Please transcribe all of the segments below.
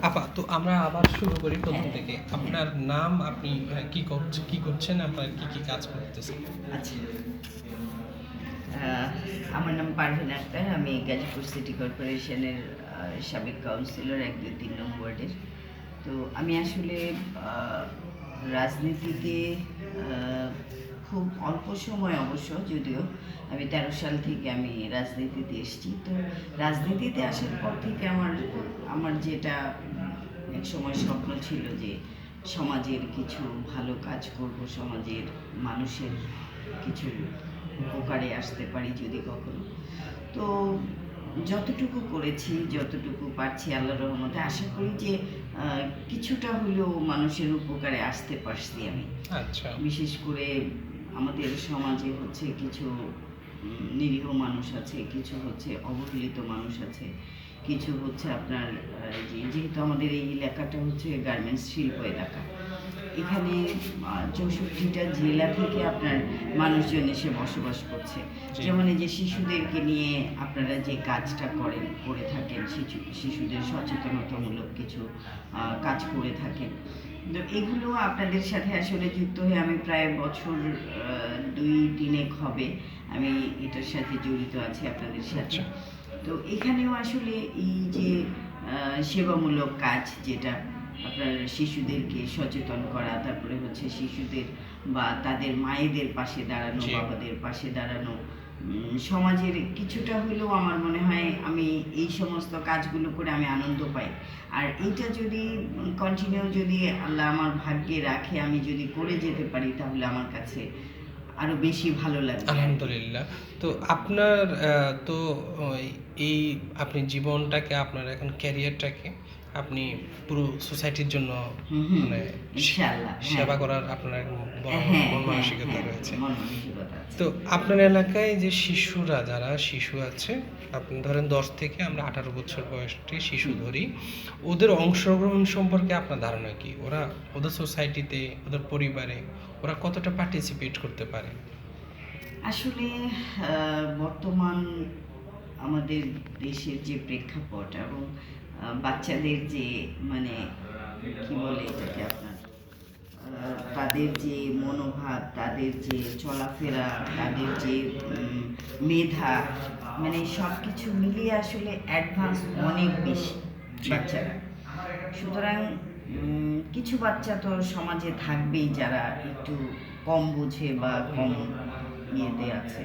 আপা, তো আমরা আবার শুরু করি প্রথম থেকে। আপনার নাম, আপনি কি করছেন, আপনার কি কাজ করতেছেন? আচ্ছা, আমার নাম পারভিন আক্তার। আমি গাজীপুর সিটি কর্পোরেশনের সাবেক কাউন্সিলর ১, ২, ৩ নং ওয়ার্ডের। তো আমি আসলে রাজনীতিতে খুব অল্প সময়, অবশ্য যদিও আমি ১৩ সাল থেকে আমি রাজনীতিতে এসেছি। তো রাজনীতিতে আসার পর থেকে আমার যেটা একসময় স্বপ্ন ছিল যে সমাজের কিছু ভালো কাজ করব, সমাজের মানুষের কিছু উপকারে আসতে পারি যদি কখনো। তো যতটুকু করেছি, যতটুকু পারছি আল্লাহর রহমতে, আশা করি যে কিছুটা হলেও মানুষের উপকারে আসতে পারছি আমি। আচ্ছা। বিশেষ করে আমাদের সমাজে হচ্ছে কিছু নিরীহ মানুষ আছে, কিছু হচ্ছে অবহেলিত মানুষ আছে, কিছু হচ্ছে আপনার যেহেতু আমাদের এই এলাকাটা হচ্ছে গার্মেন্টস শিল্প এলাকা, এখানে ৬৪টা জেলা থেকে আপনার মানুষজন এসে বসবাস করছে। যেমন এই যে শিশুদেরকে নিয়ে আপনারা যে কাজটা করে থাকেন, শিশুদের সচেতনতামূলক কিছু কাজ করে থাকেন। তো এগুলো আপনাদের সাথে আসলে যুক্ত হয়ে আমি প্রায় বছর ২-৩ হবে আমি এটার সাথে জড়িত আছি আপনাদের সাথে। তো এখানেও আসলে এই যে সেবামূলক কাজ, যেটা আপনার শিশুদেরকে সচেতন করা, তারপরে হচ্ছে শিশুদের বা তাদের মায়েদের পাশে দাঁড়ানো, বাবাদের পাশে দাঁড়ানো, সমাজের কিছুটা হলেও আমার মনে হয় আমি এই সমস্ত কাজগুলো করে আমি আনন্দ পাই। আর এইটা যদি কন্টিনিউ, যদি আল্লাহ আমার ভাগ্যে রাখে, আমি যদি করে যেতে পারি, তাহলে আমার কাছে আরো বেশি ভালো লাগবে। আলহামদুলিল্লাহ। তো আপনার তো এই আপনি জীবনটাকে, আপনার এখন ক্যারিয়ারটাকে আপনি পুরো সোসাইটির জন্য মানে ইনশাআল্লাহ সেবা করার আপনার এক বড় মন মানসিকতা রয়েছে। তো আপনার এলাকায় যে শিশুরা, যারা শিশু আছে, আপনি ধরেন ১০ থেকে আমরা ১৮ বছর বয়সী শিশু ধরি, ওদের অংশগ্রহণ সম্পর্কে আপনার ধারণা কি? ওদের সোসাইটিতে, ওদের পরিবারে ওরা কতটা পার্টিসিপেট করতে পারে? আসলে বর্তমান আমাদের দেশের যে প্রেক্ষাপট এবং বাচ্চাদের যে মানে কি বলে এটাকে আপনার, তাদের যে মনোভাব, তাদের যে চলাফেরা, তাদের যে মেধা, মানে সব কিছু মিলিয়ে আসলে অ্যাডভান্স অনেক বেশি বাচ্চারা। সুতরাং কিছু বাচ্চা তো সমাজে থাকবেই যারা একটু কম বোঝে বা কম ইয়েতে আছে।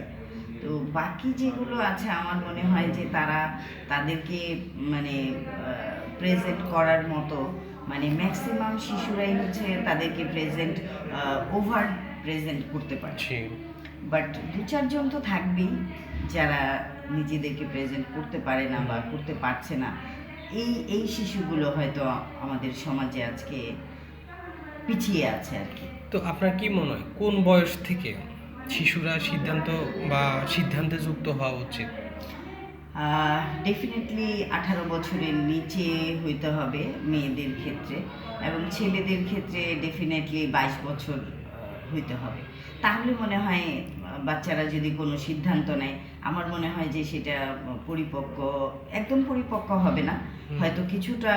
তো বাকি যেগুলো আছে আমার মনে হয় যে তাদেরকে মানে প্রেজেন্ট করার মতো, মানে ম্যাক্সিমাম শিশুরাই হচ্ছে তাদেরকে ওভার প্রেজেন্ট করতে পারছে। বাট ২-৪ জন তো থাকবেই যারা নিজেদেরকে প্রেজেন্ট করতে পারে না বা করতে পারছে না। এই শিশুগুলো হয়তো আমাদের সমাজে আজকে পিছিয়ে আছে আর কি। তো আপনার কি মনে হয় কোন বয়স থেকে শিশুরা সিদ্ধান্তে যুক্ত হওয়া উচিত? ডেফিনেটলি ১৮ বছরের নিচে হইতে হবে মেয়েদের ক্ষেত্রে, এবং ছেলেদের ক্ষেত্রে ডেফিনেটলি ২২ বছর হইতে হবে। তাহলে মনে হয় বাচ্চারা যদি কোনো সিদ্ধান্ত নেয়, আমার মনে হয় যে সেটা একদম পরিপক্ক হবে না, হয়তো কিছুটা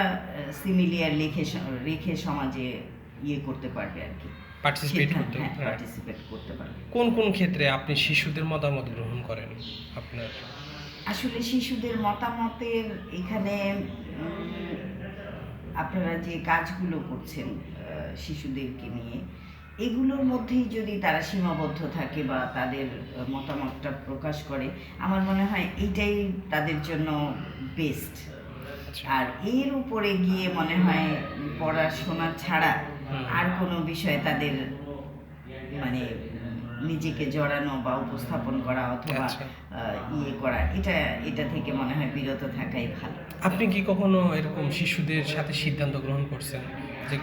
সিমিলিয়ার রেখে সমাজে করতে পারবে আর কি, পার্টিসিপেট করতে পারবে। কোন ক্ষেত্রে আপনি শিশুদের মতামত গ্রহণ করেন আপনার? আসলে শিশুদের মতামতের এখানে আপনারা যে কাজগুলো করছেন শিশুদেরকে নিয়ে, এগুলোর মধ্যেই যদি তারা সীমাবদ্ধ থাকে বা তাদের মতামতটা প্রকাশ করে, আমার মনে হয় এইটাই তাদের জন্য বেস্ট। আর এর উপরে গিয়ে মনে হয় পড়াশোনা ছাড়া আর কোনো বিষয়ে তাদের মানে নিজেকে জড়ানো বা উপস্থাপন করা অথবা করা, এটা থেকে মনে হয় বিরত থাকাই ভালো। আপনি কি কখনো এরকম শিশুদের সাথে সিদ্ধান্ত গ্রহণ করছেন? যে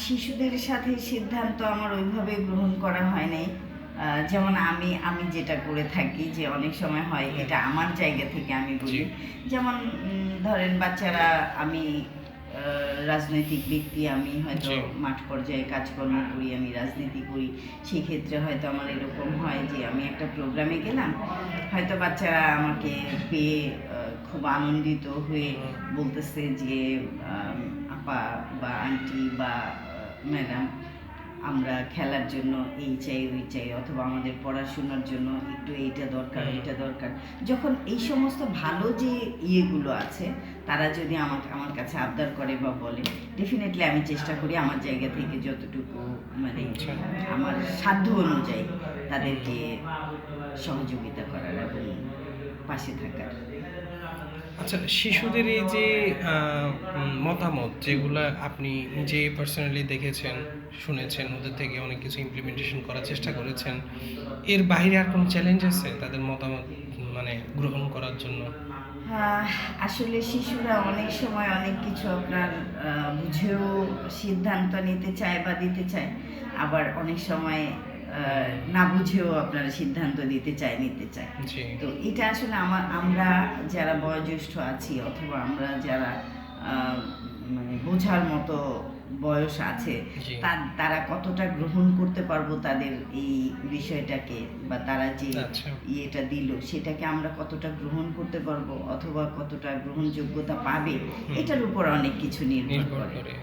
শিশুদের সাথে সিদ্ধান্ত আমার ওইভাবে গ্রহণ করা হয় নাই। যেমন আমি যেটা করে থাকি, যে অনেক সময় হয়, এটা আমার জায়গা থেকে আমি বলি, যেমন ধরেন বাচ্চারা, আমি রাজনৈতিক ব্যক্তি, আমি হয়তো মাঠ পর্যায়ে কাজকর্ম করি, আমি রাজনীতি করি, সেক্ষেত্রে হয়তো আমার এরকম হয় যে আমি একটা প্রোগ্রামে গেলাম, হয়তো বাচ্চারা আমাকে পেয়ে খুব আনন্দিত হয়ে বলতেছে যে আপা বা আন্টি বা ম্যাডাম, আমরা খেলার জন্য এই চাই ওই চাই, অথবা আমাদের পড়াশোনার জন্য একটু এইটা দরকার ওইটা দরকার। যখন এই সমস্ত ভালো যে ইয়েগুলো আছে তারা যদি আমার কাছে আবদার করে বা বলে, ডেফিনেটলি আমি চেষ্টা করি আমার জায়গা থেকে যতটুকু মানে আমার সাধ্য অনুযায়ী তাদেরকে সহযোগিতা করার এবং পাশে থাকার। আচ্ছা, শিশুদের এই যে মতামত যেগুলা আপনি নিজে পার্সোনালি দেখেছেন, শুনেছেন, ওদের থেকে অনেক কিছু ইমপ্লিমেন্টেশন করার চেষ্টা করেছেন, এর বাইরে আর কোনো চ্যালেঞ্জ আছে তাদের মতামত মানে গ্রহণ করার জন্য? আসলে শিশুরা অনেক সময় অনেক কিছু আপনার বুঝেও সিদ্ধান্ত নিতে চায় বা দিতে চায়, আবার অনেক সময় না বুঝেও আপনারা সিদ্ধান্ত নিতে চায়। জি। তো এটা আসলে আমরা যারা বয়োজ্যেষ্ঠ আছি, অথবা আমরা যারা মানে বোঝার মতো বয়স আছে, জি। তারা কতটা গ্রহণ করতে পারবো তাদের এই বিষয়টাকে, বা তারা যে আচ্ছা। ইয়েটা দিল সেটাকে আমরা কতটা গ্রহণ করতে পারবো, অথবা কতটা গ্রহণযোগ্যতা পাবে, এটার উপর অনেক কিছু নির্ভর করে।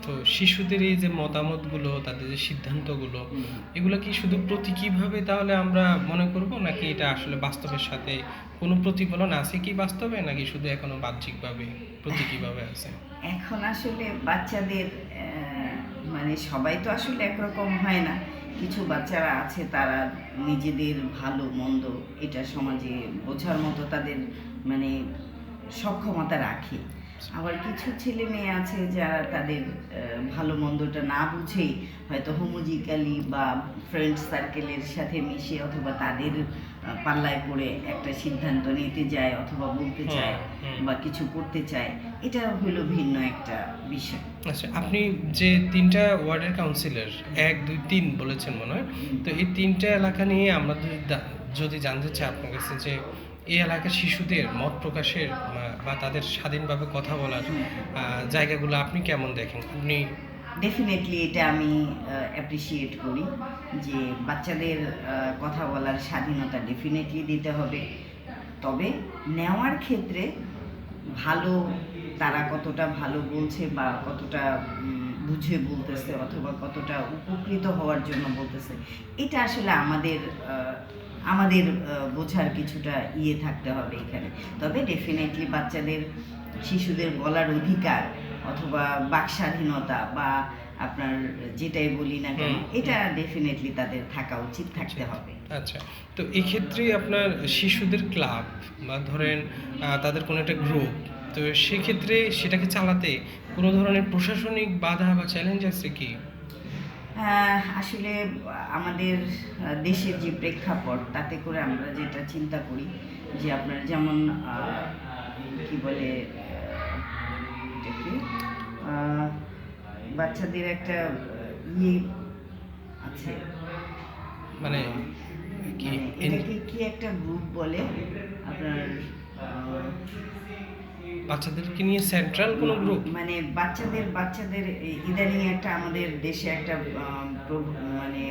তো শিশুদের এই যে মতামতগুলো, তাদের যে সিদ্ধান্তগুলো, এগুলো কি শুধু প্রতীকীভাবে তাহলে আমরা মনে করব, নাকি এটা আসলে বাস্তবের সাথে কোনো প্রতিফলন আছে কি বাস্তবে, নাকি শুধু এখনো বাহ্যিকভাবে প্রতীকীভাবে আছে? এখন আসলে বাচ্চাদের মানে সবাই তো আসলে একরকম হয় না। কিছু বাচ্চারা আছে তারা নিজেদের ভালো মন্দ এটা সমাজে বোঝার মতো তাদের মানে সক্ষমতা রাখে। আবার কিছু ছেলে মেয়ে আছে যারা তাদের ভালো মন্দটা না বুঝেই হয়তো হোমোজিক্যালি বা ফ্রেন্ড সার্কেলের সাথে মিশে, অথবা তাদের পাল্লায় পড়ে একটা সিদ্ধান্ত নিতে যায়, অথবা বলতে চায় বা কিছু করতে চায়। এটা হলো ভিন্ন একটা বিষয়। আচ্ছা, আপনি যে ৩টা ওয়ার্ডের কাউন্সিলর, ১, ২, ৩ বলেছেন মনে হয়। তো এই ৩টা এলাকা নিয়ে আমরা যদি জানতে চাই আপনার কাছে যে এই এলাকার শিশুদের মত প্রকাশের বা তাদের স্বাধীনভাবে কথা বলার জায়গাগুলো আপনি কেমন দেখেন? আপনি ডেফিনেটলি এটা আমি অ্যাপ্রিসিয়েট করি যে বাচ্চাদের কথা বলার স্বাধীনতা ডেফিনেটলি দিতে হবে। তবে নেওয়ার ক্ষেত্রে ভালো, তারা কতটা ভালো বলছে বা কতটা বুঝে বলতেছে, অথবা কতটা উপকৃত হওয়ার জন্য বলতেছে, এটা আসলে আমাদের বোঝার কিছুটা ইয়ে থাকতে হবে এখানে। তবে ডেফিনেটলি শিশুদের বলার অধিকার, অথবা বাক স্বাধীনতা, বা আপনার যেটাই বলি না কেন, এটা ডেফিনেটলি তাদের থাকা উচিত, থাকতে হবে। আচ্ছা, তো এক্ষেত্রে আপনার শিশুদের ক্লাব বা ধরেন তাদের কোনো একটা গ্রুপ, তো সেক্ষেত্রে সেটাকে চালাতে কোনো ধরনের প্রশাসনিক বাধা বা চ্যালেঞ্জ আছে কি? আসলে আমাদের দেশের যে প্রেক্ষাপট, তাতে করে আমরা যেটা চিন্তা করি যে আপনার যেমন কি বলে এটাকে বাচ্চাদের একটা ইয়ে আছে, মানে কি এটাকে কি একটা গ্রুপ বলে আপনার, বাচ্চাদেরকে নিয়ে সেন্ট্রাল কোনো গ্রুপ? মানে বাচ্চাদের ইদানিং একটা আমাদের দেশে একটা মানে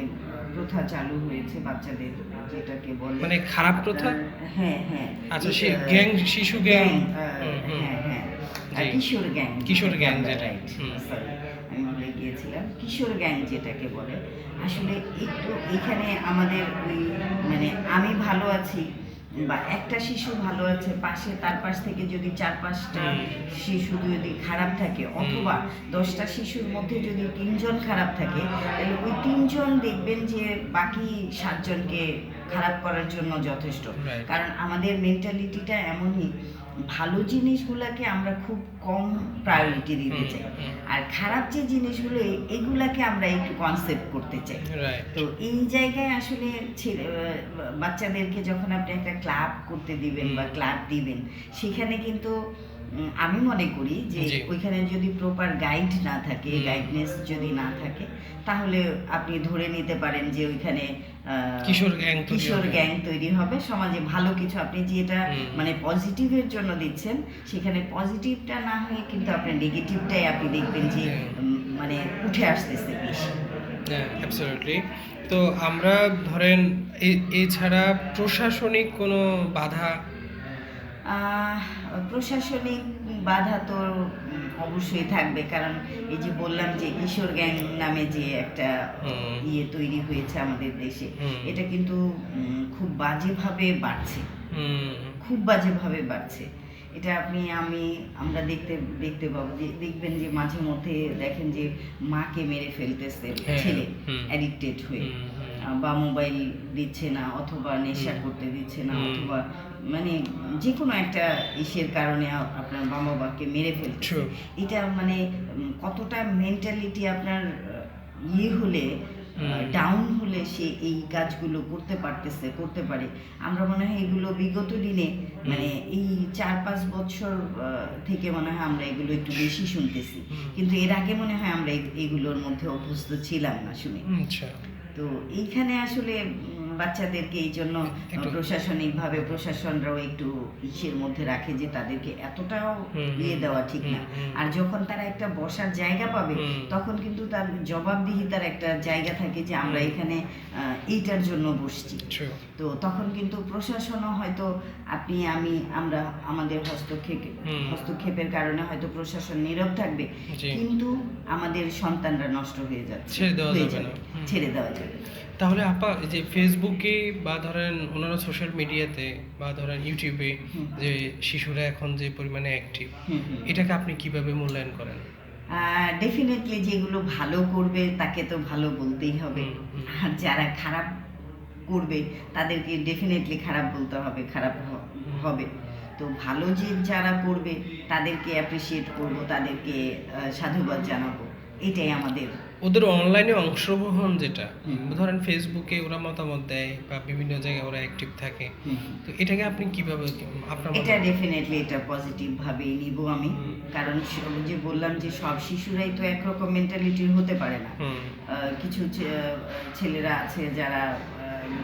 প্রথা চালু হয়েছে বাচ্চাদের, যেটাকে বলে মানে খারাপ প্রথা? হ্যাঁ। আচ্ছা, সে গ্যাং, শিশু গ্যাং। হ্যাঁ, কিশোর গ্যাং যেটা, আমি ভুলে গিয়েছিলাম, কিশোর গ্যাং যেটাকে বলে। আসলে একটু এখানে আমাদের ওই মানে আমি ভালো আছি বা একটা শিশু ভালো আছে, তার পাশ থেকে যদি ৪-৫টা শিশু যদি খারাপ থাকে, অথবা 10টা শিশুর মধ্যে যদি 3জন খারাপ থাকে, তাহলে ওই 3জন দেখবেন যে বাকি 7জনকে খারাপ করার জন্য যথেষ্ট। কারণ আমাদের মেন্টালিটিটা এমনই, ভালো জিনিসগুলোকে আমরা খুব কম প্রায়োরিটি দিতে চাই, আর খারাপ যে জিনিসগুলো এগুলাকে আমরা একটু কনসেপ্ট করতে চাই। তো এই জায়গায় আসলে বাচ্চাদেরকে যখন আপনি একটা ক্লাব করতে দিবেন বা ক্লাব দিবেন, সেখানে কিন্তু আমি মনে করি যে ওইখানে যদি প্রপার গাইড না থাকে, গাইডনেস যদি না থাকে, তাহলে আপনি ধরে নিতে পারেন যে ওইখানে কিশোর গ্যাং তৈরি হবে। সমাজে ভালো কিছু আপনি যেটা মানে পজিটিভের জন্য দিচ্ছেন, সেখানে পজিটিভটা না হয়ে কিন্তু আপনি নেগেটিভটাই আপনি দেখবেন যে মানে উঠে আসতেছে বেশি। অ্যাবসলিউটলি। তো আমরা ধরেন এছাড়া প্রশাসনিক কোনো বাধা? প্রশাসনিক বাধা তো অবশ্যই থাকবে, কারণ এই যে বললাম যে কিশোর গ্যাং নামে যে একটা ইয়ে তৈরি হয়েছে আমাদের দেশে, এটা কিন্তু খুব বাজেভাবে বাড়ছে, খুব বাজেভাবে বাড়ছে। এটা আমরা দেখতে পাবো যে দেখবেন যে মাঝে মধ্যে দেখেন যে মাকে মেরে ফেলতেছে ছেলে অ্যাডিক্টেড হয়ে, বা মোবাইল দিচ্ছে না, অথবা নেশা করতে দিচ্ছে না, অথবা মানে যে কোনো একটা ইসের কারণে আপনার বাবা বাবাকে মেরে ফেলছে। এটা মানে কতটা মেন্টালিটি আপনার ইয়ে হলে, ডাউন হলে সে এই কাজগুলো করতে পারে। আমরা মনে হয় এগুলো বিগত দিনে মানে এই 4-5 বছর থেকে মনে হয় আমরা এগুলো একটু বেশি শুনতেছি, কিন্তু এর আগে মনে হয় আমরা এগুলোর মধ্যে অভ্যস্ত ছিলাম না শুনে। তো এইখানে আসলে বাচ্চাদেরকে এই জন্য প্রশাসনিকভাবে প্রশাসনরাও একটু ইসের মধ্যে রাখে যে তাদেরকে এতটাও দিয়ে দেওয়া ঠিক না। আর যখন তারা একটা বসার জায়গা পাবে, তখন কিন্তু তার জবাবদিহিতার একটা জায়গা থাকে যে আমরা এখানে এইটার জন্য বসছি। তো তখন কিন্তু প্রশাসনও হয়তো আমরা আমাদের হস্তক্ষেপের কারণে হয়তো প্রশাসন নীরব থাকবে, কিন্তু আমাদের সন্তানরা নষ্ট হয়ে যাচ্ছে, ছেড়ে দেওয়া যাবে। তাহলে আপা যে ফেসবুকে বা ধরেন অন্যান্য সোশ্যাল মিডিয়াতে বা ধরেন ইউটিউবে যে শিশুরা এখন যে পরিমাণে অ্যাক্টিভ, এটাকে আপনি কিভাবে মূল্যায়ন করেন? ডেফিনেটলি যেগুলো ভালো করবে তাকে তো ভালো বলতেই হবে, আর যারা খারাপ করবে তাদেরকে ডেফিনেটলি খারাপ বলতে হবে, খারাপ হবে। তো ভালো যে যারা করবে তাদেরকে অ্যাপ্রিসিয়েট করব, তাদেরকে সাধুবাদ জানাবো, এটাই আমাদের। ওদের অনলাইনে অংশগ্রহণ যেটা ধরেন ফেসবুকে ওরা মতামত দেয় বা বিভিন্ন জায়গায় ওরা অ্যাক্টিভ থাকে, তো এটাকে আপনি কিভাবে এটা ডেফিনেটলি এটা পজিটিভ ভাবেই নিব আমি, কারণ যে বললাম যে সব শিশুরাই তো একরকম মেন্টালিটির হতে পারে না। কিছু ছেলেরা আছে, যারা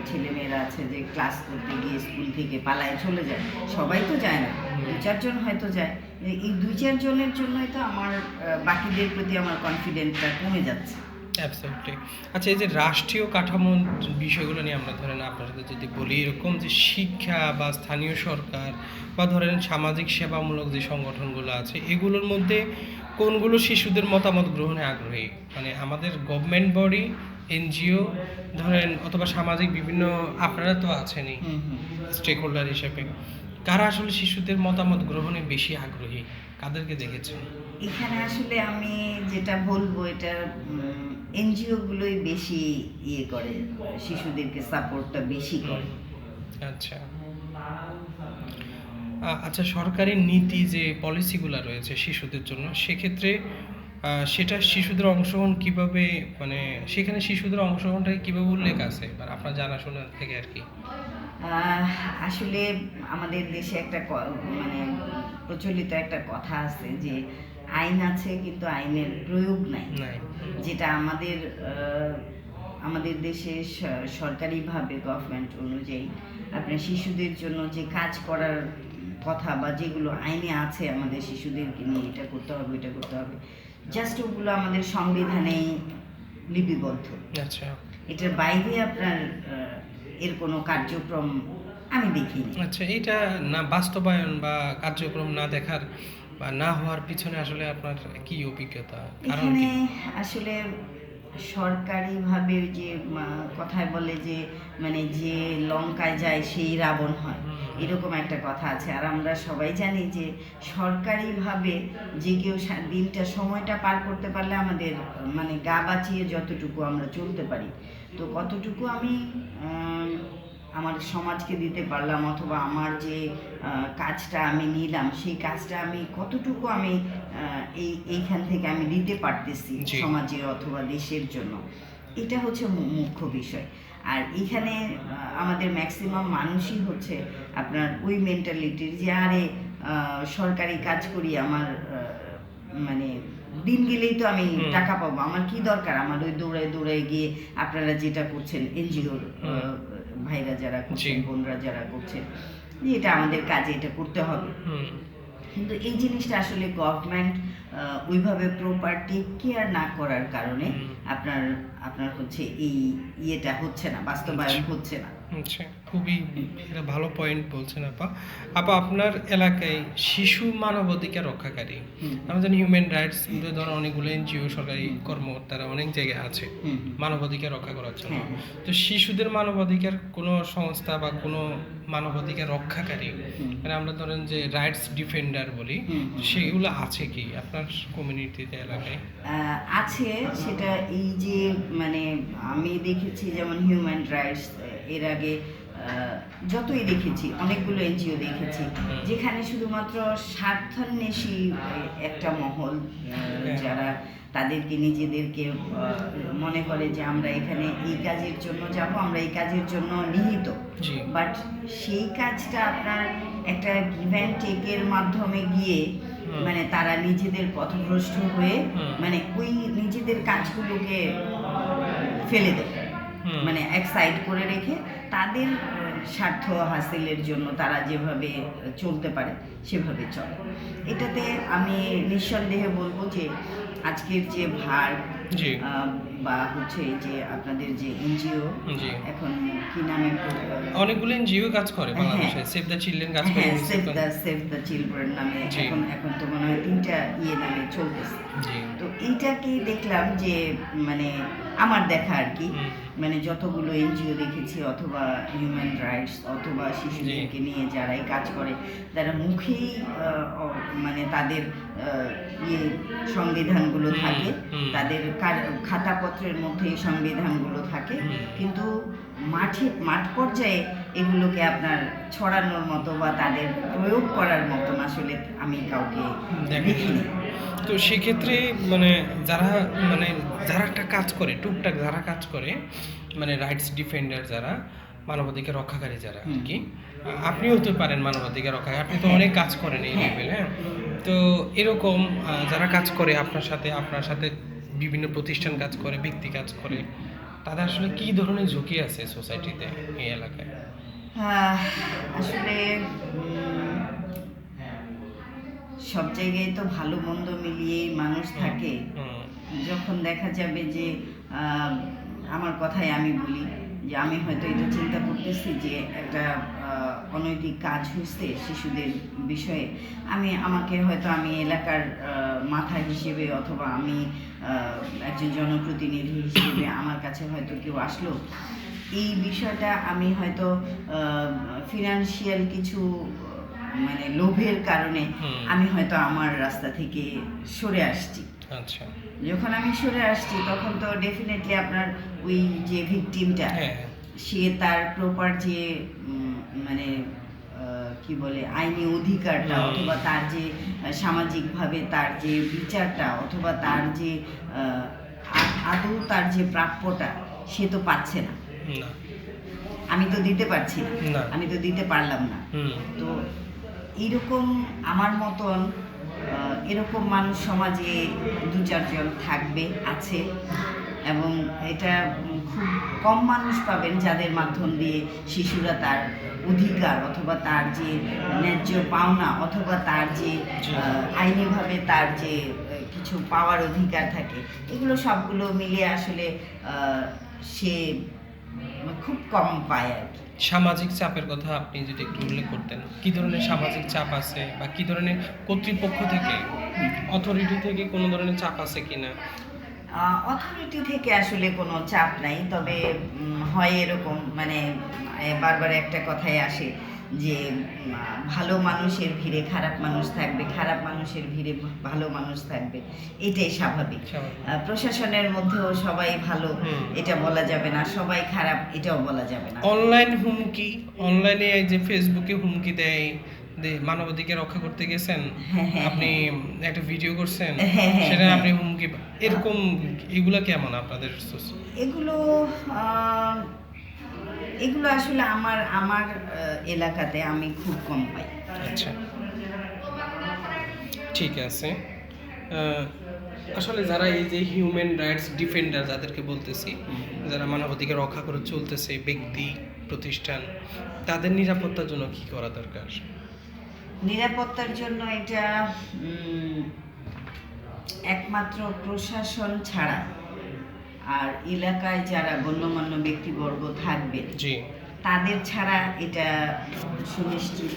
ছেলেমেয়েরা আছে যে ক্লাস করতে গিয়ে স্কুল থেকে পালায় চলে যায়, সবাই তো যায় না, 2-4 জন হয়তো যায়। এই 2-4 জনের জন্যই তো আমার বাকিদের প্রতি আমার কনফিডেন্সটা কমে যাচ্ছে। অ্যাবসলিউটলি। আচ্ছা, এই যে রাষ্ট্রীয় কাঠামোর বিষয়গুলো নিয়ে আমরা ধরেন আপনার সাথে যদি বলি, এরকম যে শিক্ষা বা স্থানীয় সরকার বা ধরেন সামাজিক সেবামূলক যে সংগঠনগুলো আছে, এগুলোর মধ্যে কোনগুলো শিশুদের মতামত গ্রহণে আগ্রহী? মানে আমাদের গভর্নমেন্ট বডি, এনজিও ধরেন, অথবা সামাজিক বিভিন্ন, আপনারা তো আছেনই স্টেক হোল্ডার হিসেবে, কারা আসলে শিশুদের মতামত গ্রহণে বেশি আগ্রহী? কাদেরকে দেখেছেন? এখানে আসলে আমি যেটা বলবো, এটা এনজিও গুলোই বেশি ইয়ে করে, শিশুদেরকে সাপোর্টটা বেশি করে। আচ্ছা আচ্ছা, সরকারি নীতি যে পলিসিগুলো রয়েছে শিশুদের জন্য, সেক্ষেত্রে সেটা শিশুদের অংশগ্রহণ কিভাবে, মানে সেখানে শিশুদের অংশগ্রহণটাকে কিভাবে উল্লেখ আছে আপনার জানাশোনা থেকে আর কি? আসলে আমাদের দেশে একটা মানে প্রচলিত একটা কথা আছে যে আইন আছে কিন্তু আইনের প্রয়োগ নাই। যেটা আমাদের দেশে সরকারিভাবে গভর্নমেন্ট অনুযায়ী আপনার শিশুদের জন্য যে কাজ করার কথা বা যেগুলো আইনে আছে আমাদের শিশুদেরকে নিয়ে এটা করতে হবে, এটা করতে হবে, জাস্ট ওগুলো আমাদের সংবিধানেই লিপিবদ্ধ। আচ্ছা, এটার বাইরে আপনার এর কোনো কার্যক্রম আমি দেখিনি। আচ্ছা, এটা না বাস্তবায়ন বা কার্যক্রম না দেখার বা না হওয়ার পিছনে আসলে আপনার কি অভিজ্ঞতা? এখানে আসলে সরকারিভাবে যে কথায় বলে যে মানে যে লঙ্কায় যায় সেই রাবণ হয়, এরকম একটা কথা আছে। আর আমরা সবাই জানি যে সরকারিভাবে যে কেউ দিনটা সময়টা পার করতে পারলে আমাদের মানে গা বাঁচিয়ে যতটুকু আমরা চলতে পারি, তো কতটুকু আমি আমার সমাজকে দিতে পারলাম, অথবা আমার যে কাজটা আমি নিলাম সেই কাজটা আমি কতটুকু আমি এইখান থেকে আমি দিতে পারতেছি সমাজে অথবা দেশের জন্য, এটা হচ্ছে মুখ্য বিষয়। আর এখানে আমাদের ম্যাক্সিমাম মানুষই হচ্ছে আপনার ওই মেন্টালিটির যে আরে সরকারি কাজ করি, আমার মানে দিন গেলেই তো আমি টাকা পাবো, আমার কি দরকার, আমার ওই দৌড়ায় গিয়ে আপনারা যেটা করছেন এনজিওর ভাইরা যারা করছেন, বোনরা যারা করছেন, যে এটা আমাদের কাজে, এটা করতে হবে। কিন্তু এই জিনিসটা আসলে গভর্নমেন্ট ওইভাবে প্রপার্টি কেয়ার না করার কারণে আপনার হচ্ছে এই ইয়েটা হচ্ছে না, বাস্তবায়ন হচ্ছে না। খুবই একটা ভালো পয়েন্ট বলছেন আপা। আপা, আপনার এলাকায় শিশু মানবাধিকার রক্ষাকারী, আমরা জানি হিউম্যান রাইটস ধরো অনেকগুলো এনজিও, সরকারি কর্মকর্তারা অনেক জায়গায় আছে মানবাধিকার রক্ষা করার জন্য। তো শিশুদের মানবাধিকার কোনো সংস্থা বা কোনো মানবাধিকার রক্ষাকারী, মানে আমরা ধরেন যে রাইটস ডিফেন্ডার বলি, সেগুলো আছে কি আপনার কমিউনিটিতে, এলাকায়? আছে, সেটা এই যে মানে আমি দেখেছি যেমন হিউম্যান রাইটস, এর আগে যতই দেখেছি অনেকগুলো এনজিও দেখেছি যেখানে শুধুমাত্র স্বার্থান্বেষী একটা মহল, যারা তাদেরকে নিজেদেরকে মনে করে যে আমরা এখানে এই কাজের জন্য যাব, আমরা এই কাজের জন্য নিহিত, বাট সেই কাজটা আপনার একটা গিভ অ্যান্ড টেকের মাধ্যমে গিয়ে মানে তারা নিজেদের পথভ্রষ্ট হয়ে মানে ওই নিজেদের কাজগুলোকে ফেলে দেয়, মানে এক সাইড করে রেখে তাদের স্বার্থ হাসিলের জন্য তারা যেভাবে চলতে পারে সেভাবে চলে। এটাতে আমি নিঃসন্দেহে বলবো যে আজকের যে ভার বা হচ্ছে যে আপনাদের যে এনজিও, এখন কি নামে অনেকগুলো এনজিও কাজ করে বাংলাদেশে, সেভ দ্য চিলড্রেন কাজ করে, সেভ দ্য চিলড্রেন নামে এখন তো মনে হয় 3টা নামে চলতেছে। তো এইটাকে দেখলাম যে মানে আমার দেখা আর কি, মানে যতগুলো এনজিও দেখেছি অথবা হিউম্যান রাইটস অথবা শিশুদেরকে নিয়ে যারাই কাজ করে, তারা মুখেই মানে তাদের সংবিধানগুলো থাকে, তাদের খাতাপত্রের মধ্যে এই সংবিধানগুলো থাকে, কিন্তু মাঠ পর্যায়ে এগুলোকে আপনার ছড়ানোর মতো বা তাদের প্রয়োগ করার মতন আসলে আমি কাউকে দেখিনি। তো সেক্ষেত্রে যারা একটা কাজ করে, টুকটাক যারা কাজ করে, মানে রাইটস ডিফেন্ডার যারা, মানবাধিকার রক্ষাকারী যারা আর কি, আপনিও হতে পারেন মানবাধিকার রক্ষাকারী, আপনি তো অনেক কাজ করেন এই লেভেলে। তো এরকম যারা কাজ করে আপনার সাথে বিভিন্ন প্রতিষ্ঠান কাজ করে, ব্যক্তি কাজ করে, তাদের আসলে কি ধরনের ঝুঁকি আছে সোসাইটিতে, এই এলাকায়? আসলে সব জায়গায় তো ভালো মন্দ মিলিয়েই মানুষ থাকে। যখন দেখা যাবে যে আমার কথাই আমি বলি যে আমি হয়তো এটা চিন্তা করতেছি যে একটা অনৈতিক কাজ হয়েছে শিশুদের বিষয়ে, আমাকে হয়তো আমি এলাকার মাথা হিসেবে অথবা আমি একজন জনপ্রতিনিধি হিসেবে আমার কাছে হয়তো কেউ আসলো, এই বিষয়টা আমি হয়তো ফিনান্সিয়াল কিছু মানে লোভের কারণে আমি হয়তো আমার রাস্তা থেকে সরে আসছি। আচ্ছা, যখন আমি সরে আসছি তখন তো ডেফিনেটলি আপনার ওই যে ভিকটিমটা, সে তার প্রপার যে মানে কি বলে আইনি অধিকারটা অথবা তার যে সামাজিকভাবে তার যে বিচারটা অথবা তার যে আদৌ তার যে প্রাপ্যটা সে তো পাচ্ছে না। আমি তো দিতে পারছি না, আমি তো দিতে পারলাম না। তো এইরকম আমার মতন এরকম মানুষ সমাজে 2-4 জন থাকবে, আছে, এবং এটা খুব কম মানুষ পাবেন যাদের মাধ্যম দিয়ে শিশুরা তার অধিকার অথবা তার যে ন্যায্য পাওনা অথবা তার যে আইনিভাবে তার যে কিছু পাওয়ার অধিকার থাকে, এগুলো সবগুলো মিলিয়ে আসলে সে খুব কম পায় আর কি। সামাজিক চাপের কথা আপনি যদি একটু উল্লেখ করতেন, কি ধরনের সামাজিক চাপ আছে বা কি ধরনের কর্তৃপক্ষ থেকে, অথরিটি থেকে কোনো ধরনের চাপ আছে কিনা? অথরিটি থেকে আসলে কোনো চাপ নাই, তবে হয় এরকম মানে বারবার একটা কথাই আসে যে ভালো মানুষের ভিড়ে খারাপ মানুষ থাকবে, খারাপ মানুষের ভিড়ে ভালো মানুষ থাকবে, এটাই স্বাভাবিক। প্রশাসনের মধ্যেও সবাই ভালো এটা বলা যাবে না, সবাই খারাপ এটাও বলা যাবে না। অনলাইন হুমকি, অনলাইনে যে ফেসবুকে হুমকি দেয়, মানবাধিকার রক্ষা করতে গেছেন, আপনি একটা ভিডিও করছেন, সেটা আপনি হুমকি, এরকম এগুলো কেমন আপনাদের? এগুলো আসলে আমার এলাকাতে আমি খুব কম পাই। আচ্ছা, ঠিক আছে। আসলে যারা এই যে হিউম্যান রাইটস ডিফেন্ডার যাদেরকে বলতেছি, যারা মানবাধিকার রক্ষা করে চলতেছে, ব্যক্তি প্রতিষ্ঠান, তাদের নিরাপত্তার জন্য কি করা দরকার? নিরাপত্তার জন্য এটা একমাত্র প্রশাসন ছাড়া আর এলাকায় যারা গণ্যমান্য ব্যক্তিবর্গ থাকবে তাদের ছাড়া এটা সুনিশ্চিত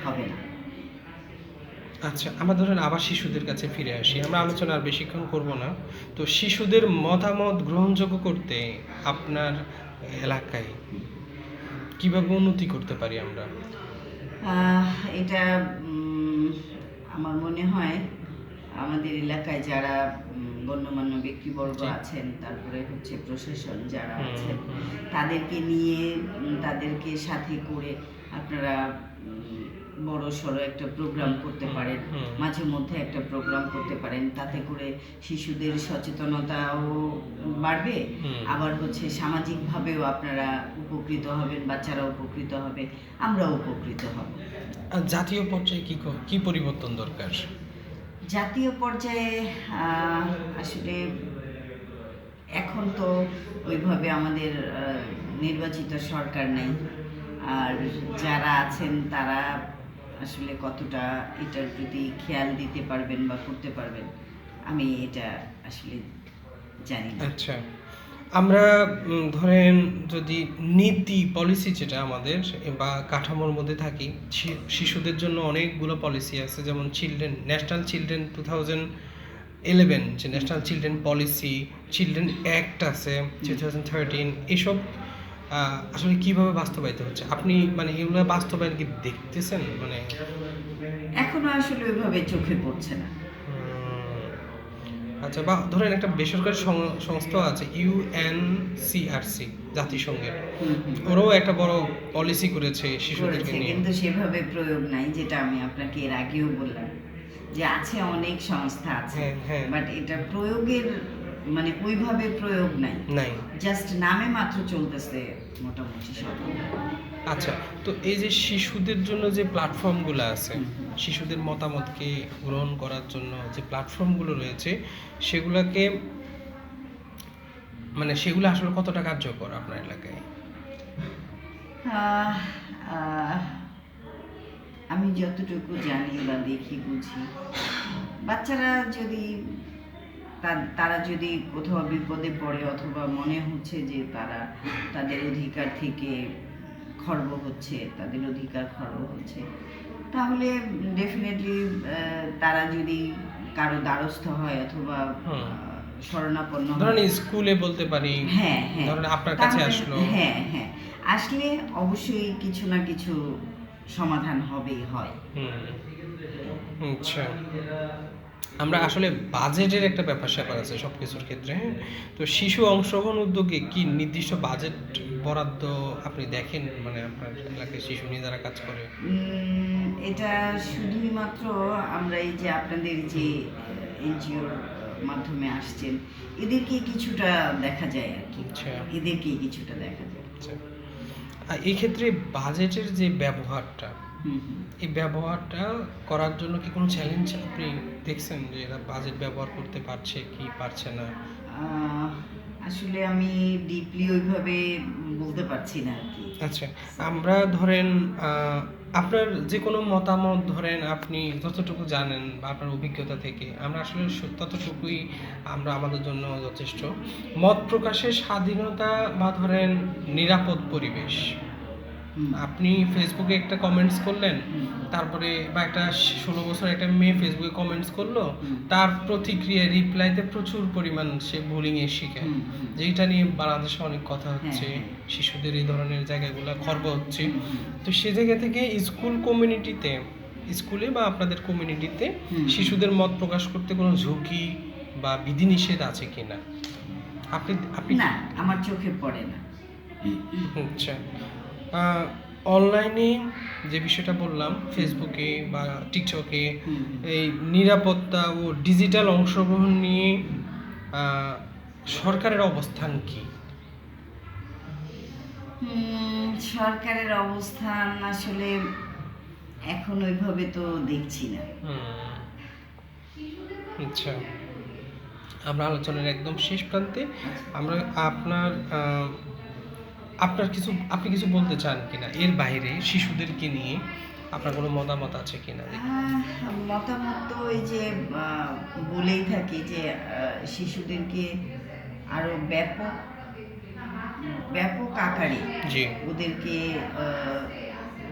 হবে না। আচ্ছা, আমরা ধরেন আবার শিশুদের কাছে ফিরে আসি। আমরা আলোচনা আর বেশিক্ষণ করব না। তো শিশুদের মতামত গ্রহণযোগ্য করতে আপনার এলাকায় কিভাবে উন্নতি করতে পারি আমরা? এটা আমার মনে হয় আমাদের এলাকায় যারা গণ্যমান্য ব্যক্তিবর্গ জি। আছেন, তারপরে হচ্ছে প্রশাসন যারা হুম, আছেন, হুম। তাদেরকে নিয়ে তাদেরকে সাথে করে আপনারা বড় সড়ো একটা প্রোগ্রাম করতে হুম, পারেন, হুম। মাঝে মধ্যে একটা প্রোগ্রাম করতে পারেন, তাতে করে শিশুদের সচেতনতাও বাড়বে, হুম। আবার হচ্ছে সামাজিকভাবেও আপনারা উপকৃত হবেন, বাচ্চারা উপকৃত হবে, আমরাও উপকৃত হব। আর জাতীয় পর্যায়ে কি পরিবর্তন দরকার? জাতীয় পর্যায়ে আসলে এখন তো ওইভাবে আমাদের নির্বাচিত সরকার নেই, আর যারা আছেন তারা আসলে কতটা এটার প্রতি খেয়াল দিতে পারবেন বা করতে পারবেন আমি এটা আসলে জানি না। আচ্ছা, আমরা ধরেন যদি নীতি পলিসি যেটা আমাদের বা কাঠামোর মধ্যে থাকি, শিশুদের জন্য অনেকগুলো পলিসি আছে, যেমন ন্যাশনাল চিলড্রেন 2011 যে national children policy, children act আছে 2013, এসব আসলে কিভাবে বাস্তবায়িত হচ্ছে? আপনি মানে এগুলো বাস্তবায়ন কি দেখতেছেন? মানে এখনো আসলে ওইভাবে চোখে পড়ছে না। আচ্ছা, বা ধরেন একটা বেসরকারি সংস্থা আছে ইউএনসিআরসি, জাতিসংঘের, হুম, হুম। ওরাও একটা বড় পলিসি করেছে শিশুদেরকে করেছে, নিয়ে। কিন্তু সেভাবে প্রয়োগ নাই, যেটা আমি আপনাকে এর আগেও বললাম যে আছে, অনেক সংস্থা আছে, হ্যাঁ, হ্যাঁ। বাট এটা প্রয়োগের মানে ওইভাবে প্রয়োগ নাই, নাই। জাস্ট নামে মাত্র চলতেছে মোটামুটি সব। আচ্ছা, তো এই যে শিশুদের জন্য যে প্ল্যাটফর্মগুলো আছে, হুম। শিশুদের মতামতকে গ্রহণ করার জন্য যে প্ল্যাটফর্মগুলো রয়েছে, সেগুলোকে মানে সেগুলো আসলে কতটা কার্যকর আপনার এলাকায়? আহ, আহ, আমি যতটুকু জানি বা দেখি বুঝি, বাচ্চারা যদি তারা যদি কোথাও বিপদে পড়ে অথবা মনে হচ্ছে যে তারা তাদের অধিকার থেকে খর্ব হচ্ছে, তাদের অধিকার খর্ব হচ্ছে, তাহলে ডেফিনেটলি তারা যদি কারো দ্বারস্থ হয় অথবা হুম। শরণাপন্ন ধরেন হয়, স্কুলে বলতে পারি, হ্যাঁ হ্যাঁ, ধরেন আপনার কাছে তাহলে আসলো। হ্যাঁ হ্যাঁ, আসলে অবশ্যই কিছু না কিছু সমাধান হবেই হয়। আচ্ছা, আমরা আসলে বাজেটের একটা ব্যাপার স্যাপার আছে সব কিছুর ক্ষেত্রে, হ্যাঁ? তো শিশু অংশগ্রহণ উদ্যোগে কি নির্দিষ্ট বাজেট বরাদ্দ আপনি দেখেন, মানে আপনার এলাকায় শিশু নিয়ে যারা কাজ করে? এটা শুধুই মাত্র আমরা এই যে আপনাদের যে এনজিওর মাধ্যমে আসছেন, এদেরকে কিছুটা দেখা যায় আর কি, আচ্ছা, এদেরকে কিছুটা দেখা যায়। আচ্ছা। এই ক্ষেত্রে বাজেটের যে ব্যবহারটা, হুম হুম। এই ব্যবহারটা করার জন্য কি কোনো চ্যালেঞ্জ আপনি দেখছেন, যে এরা বাজেট ব্যবহার করতে পারছে কি পারছে না? আহ, আসলে আমি ডিপলি ওইভাবে বলতে পারছি না আর কি। আচ্ছা, আমরা ধরেন আপনার যে কোনো মতামত, ধরেন আপনি যতটুকু জানেন বা আপনার অভিজ্ঞতা থেকে, আমরা আসলে ততটুকুই আমরা আমাদের জন্য যথেষ্ট। মত প্রকাশের স্বাধীনতা বা ধরেন নিরাপদ পরিবেশ, হুম, আপনি ফেসবুকে একটা কমেন্টস করলেন, হুম, তারপরে বা একটা 16 বছর একটা মেয়ে ফেসবুকে কমেন্টস করলো, হুম। তার প্রতিক্রিয়া রিপ্লাইতে প্রচুর পরিমাণ সে বুলিংয়ে শিখে, হুম, হুম। যেটা নিয়ে বাংলাদেশে অনেক কথা হচ্ছে, হ্যাঁ, হ্যাঁ। শিশুদের এই ধরনের জায়গাগুলো খর্ব হচ্ছে। হুম, হুম। তো সে জায়গা থেকে স্কুলে বা আপনাদের কমিউনিটিতে হুম। শিশুদের মত প্রকাশ করতে কোনো ঝুঁকি বা বিধিনিষেধ আছে কিনা? আপনি আপনি না, আমার চোখে পড়ে না। আচ্ছা, অনলাইনে যে বিষয়টা বললাম, ফেসবুকে বা টিকটকে, হুম। এই নিরাপত্তা ও ডিজিটাল অংশগ্রহণ নিয়ে আহ, সরকারের অবস্থান কি? সরকারের অবস্থান আসলে এখন ওইভাবে তো দেখছি না। আচ্ছা, আমরা আলোচনার একদম শেষ প্রান্তে। আমরা আপনার আপনি কিছু বলতে চান কিনা এর বাইরে, শিশুদেরকে নিয়ে আপনার কোনো মতামত আছে কিনা? মতামত তো ওই যে বলেই থাকি যে শিশুদেরকে আরো ব্যাপক ব্যাপক আকারে জি ওদেরকে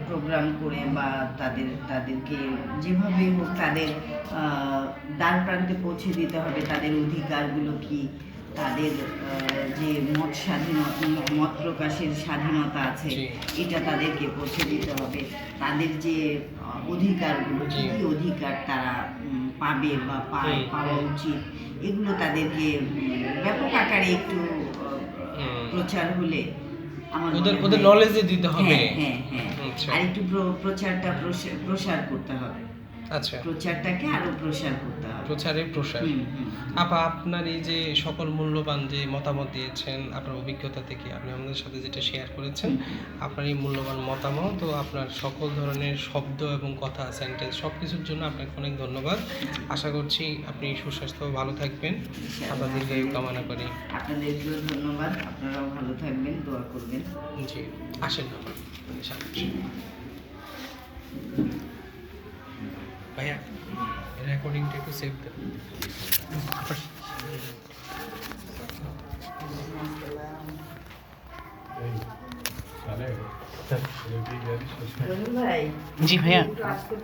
প্রোগ্রাম করে বা তাদেরকে যেভাবে হোক তাদের দ্বার প্রান্তে পৌঁছে দিতে হবে, তাদের অধিকারগুলো কি, তাদের যে মত প্রকাশের স্বাধীনতা আছে জি। এটা তাদেরকে পৌঁছে দিতে হবে, তাদের যে অধিকারগুলো জি। কি অধিকার তারা পাবে বা পাওয়া উচিত, এগুলো তাদেরকে ব্যাপক আকারে একটু প্রচার হলে আমার ওদের মনে ওদের হয়- নলেজে দিতে হবে। হ্যাঁ হ্যাঁ হ্যাঁ আচ্ছা আর একটু প্রচারটা প্রসার করতে হবে, আচ্ছা প্রচারটাকে আরো প্রসার করতে হবে। প্রচারে প্রসার। হুম, হুম। আপা আপনার এই যে সকল মূল্যবান যে মতামত দিয়েছেন আপনার অভিজ্ঞতা থেকে আপনি আমাদের সাথে যেটা শেয়ার করেছেন, আপনার এই মূল্যবান মতামত ও আপনার সকল ধরনের শব্দ এবং কথা সেন্টেন্স সব কিছুর জন্য আপনাকে অনেক ধন্যবাদ। আশা করছি আপনি সুস্বাস্থ্য ভালো থাকবেন, আপনার দীর্ঘায়ু কামনা করি। আপনাদেরকেও ধন্যবাদ, আপনারাও ভালো থাকবেন, দোয়া করবেন। জি আসেন আপা, সামনে। ভাইয়া রেকর্ডিংটা একটু সেভ দেন। ভাই জি ভাইয়া। একটু আসতে